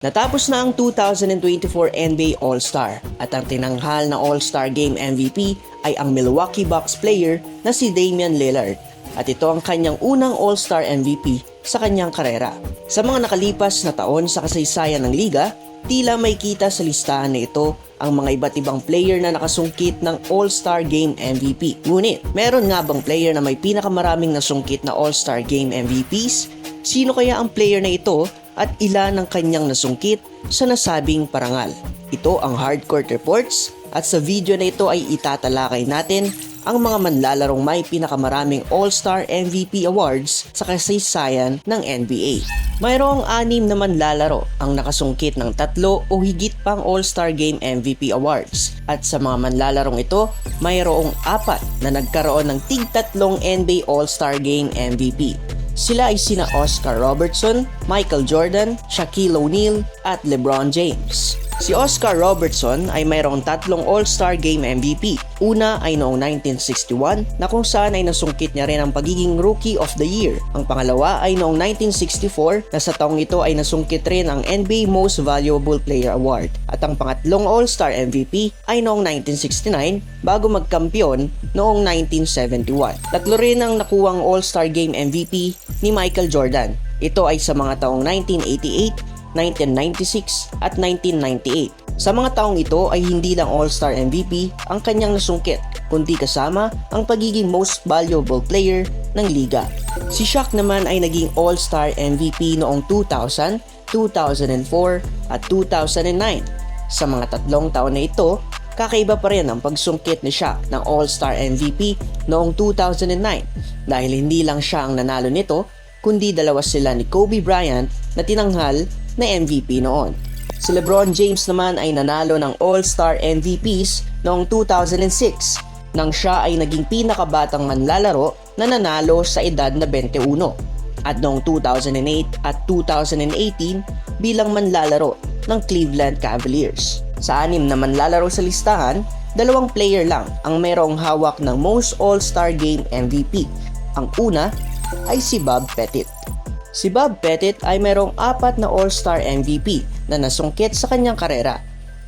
Natapos na ang 2024 NBA All-Star at ang tinanghal na All-Star Game MVP ay ang Milwaukee Bucks player na si Damian Lillard at ito ang kanyang unang All-Star MVP sa kanyang karera. Sa mga nakalipas na taon sa kasaysayan ng liga, tila may kita sa listahan na ito ang mga iba't ibang player na nakasungkit ng All-Star Game MVP. Ngunit, meron nga bang player na may pinakamaraming nasungkit na All-Star Game MVPs? Sino kaya ang player na ito at ilan ang kanyang nasungkit sa nasabing parangal? Ito ang Hardcourt Reports at sa video na ito ay itatalakay natin ang mga manlalarong may pinakamaraming All-Star MVP awards sa kasaysayan ng NBA. Mayroong 6 na manlalaro ang nakasungkit ng 3 o higit pang All-Star Game MVP awards. At sa mga manlalarong ito, mayroong 4 na nagkaroon ng tig-3 NBA All-Star Game MVP. Sila ay sina Oscar Robertson, Michael Jordan, Shaquille O'Neal at LeBron James. Si Oscar Robertson ay mayroong 3 All-Star Game MVP. Una ay noong 1961 na kung saan ay nasungkit niya rin ang pagiging Rookie of the Year. Ang pangalawa ay noong 1964 na sa taong ito ay nasungkit rin ang NBA Most Valuable Player Award. At ang pangatlong All-Star MVP ay noong 1969 bago magkampiyon noong 1971. 3 rin ang nakuwang All-Star Game MVP ni Michael Jordan. Ito ay sa mga taong 1988, 1996 at 1998. Sa mga taong ito ay hindi lang All-Star MVP ang kanyang nasungkit, kundi kasama ang pagiging Most Valuable Player ng liga. Si Shaq naman ay naging All-Star MVP noong 2000, 2004 at 2009. Sa mga 3 taon na ito, kakaiba pa rin ang pagsungkit ni Shaq ng All-Star MVP noong 2009 dahil hindi lang siya ang nanalo nito, kundi dalawa sila ni Kobe Bryant na tinanghal na MVP noon. Si LeBron James naman ay nanalo ng All-Star MVPs noong 2006 nang siya ay naging pinakabatang manlalaro na nanalo sa edad na 21 at noong 2008 at 2018 bilang manlalaro ng Cleveland Cavaliers. Sa 6 na manlalaro sa listahan, 2 player lang ang mayroong hawak ng Most All-Star Game MVP. Ang una ay si Bob Pettit. Si Bob Pettit ay mayroong 4 na All-Star MVP na nasungkit sa kanyang karera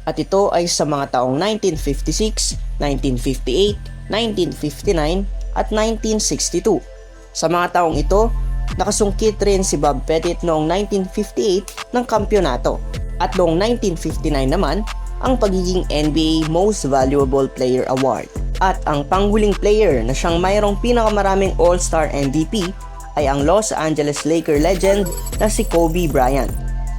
at ito ay sa mga taong 1956, 1958, 1959 at 1962. Sa mga taong ito, nakasungkit rin si Bob Pettit noong 1958 ng kampyonato at noong 1959 naman ang pagiging NBA Most Valuable Player Award. At ang panghuling player na siyang mayroong pinakamaraming All-Star MVP ay ang Los Angeles Lakers legend na si Kobe Bryant.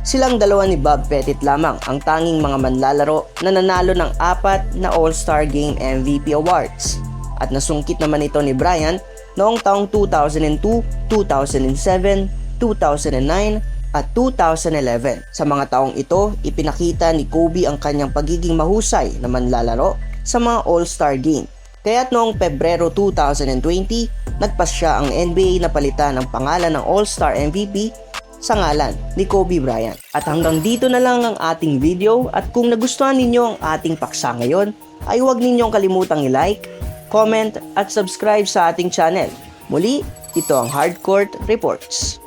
Silang dalawa ni Bob Pettit lamang ang tanging mga manlalaro na nanalo ng 4 na All-Star Game MVP awards. At nasungkit naman ito ni Bryant noong taong 2002, 2007, 2009 at 2011. Sa mga taong ito, ipinakita ni Kobe ang kanyang pagiging mahusay na manlalaro sa mga All-Star Game. Kaya't noong Pebrero 2020, nagpas siya ang NBA na palitan ang pangalan ng All-Star MVP sa ngalan ni Kobe Bryant. At hanggang dito na lang ang ating video at kung nagustuhan ninyo ang ating paksa ngayon, ay huwag ninyong kalimutang i-like, comment at subscribe sa ating channel. Muli, ito ang Hardcourt Reports.